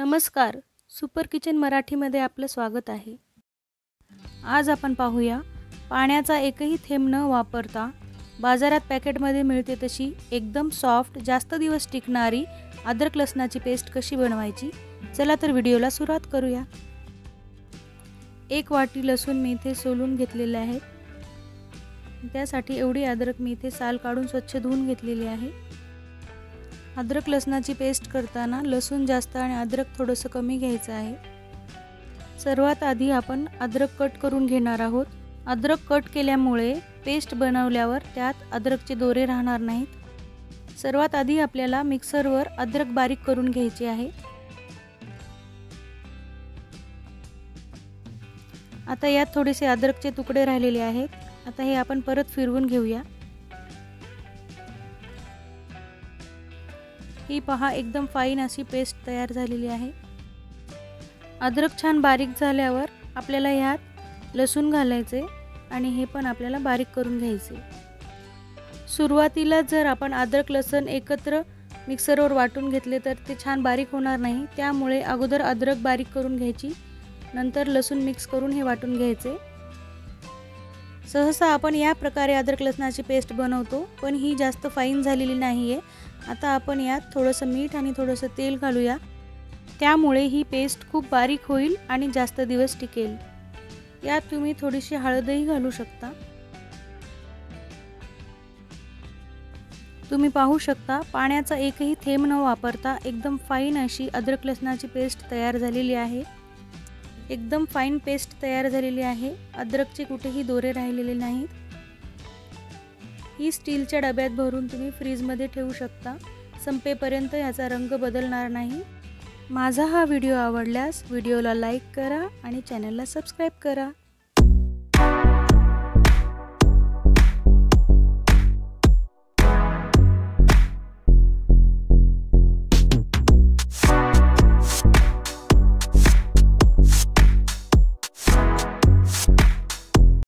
नमस्कार, super kitchen मराठीमध्ये आपलं स्वागत आहे। आज आपण पाहूया पाण्याचा एकही थेंब न वापरता बाजारात पॅकेटमध्ये मिळते तशी एकदम सॉफ्ट जास्त दिवस टिकणारी अद्रक लसणाची पेस्ट कशी बनवायची। चला तर व्हिडिओला सुरुवात करूया। 1 वाटी लसूण मी इथे सोलून घेतलेले आहे। त्यासाठी एवढी अद्रक मी इथे साल काढून स्वच्छ धुवून घेतलेली आहे। अद्रक लसणाची पेस्ट करताना लसूण जास्त आणि अद्रक थोडंसं कमी घ्यायचं आहे। सर्वात आधी आपण अद्रक कट करून घेणार आहोत। अद्रक कट केल्यामुळे पेस्ट बनवल्यावर त्यात अद्रकचे दोरे राहणार नाहीत। सर्वात आधी आपल्याला मिक्सरवर अद्रक बारीक करून घ्यायचे आहे। आता यात थोडेसे अद्रकचे तुकडे राहिलेले आहेत। आता हे आपण परत फिरवून घेऊया। ही पहा एकदम फाईन अशी पेस्ट तयार झालेली आहे। अद्रक छान बारीक झाल्यावर आपल्याला यात लसूण घालायचे आणि हे पण आपल्याला बारीक करून घ्यायचे। सुरुवातीला जर आपण अद्रक लसूण एकत्र मिक्सरवर वाटून घेतले तर ते छान बारीक होणार नाही। त्यामुळे अगोदर अद्रक बारीक करून घ्यायची, नंतर लसूण मिक्स करून हे वाटून घ्यायचे। सहसा आपण या प्रकारे अद्रक लसणाची पेस्ट बनवतो, पण ही जास्त फाईन झालेली नाहीये। आता आपण यात थोडंसं मीठ आणि थोडंसं तेल घालूया, त्यामुळे ही पेस्ट खूप बारीक होईल आणि जास्त दिवस टिकेल। यात तुम्ही थोडीशी हळदही घालू शकता। तुम्ही पाहू शकता पाण्याचा एकही थेंब न वापरता एकदम फाईन अशी अद्रक लसणाची पेस्ट तयार झालेली आहे। एकदम फाईन पेस्ट तयार झालेली आहे। अद्रकचे कुठेही दोरे राहिलेले नाहीत। ही स्टीलच्या डब्यात भरून तुम्ही फ्रीजमध्ये ठेवू शकता। संपेपर्यंत याचा रंग बदलणार नाही। माझा हा व्हिडिओ आवडल्यास व्हिडिओला लाईक करा आणि चॅनलला सबस्क्राईब करा।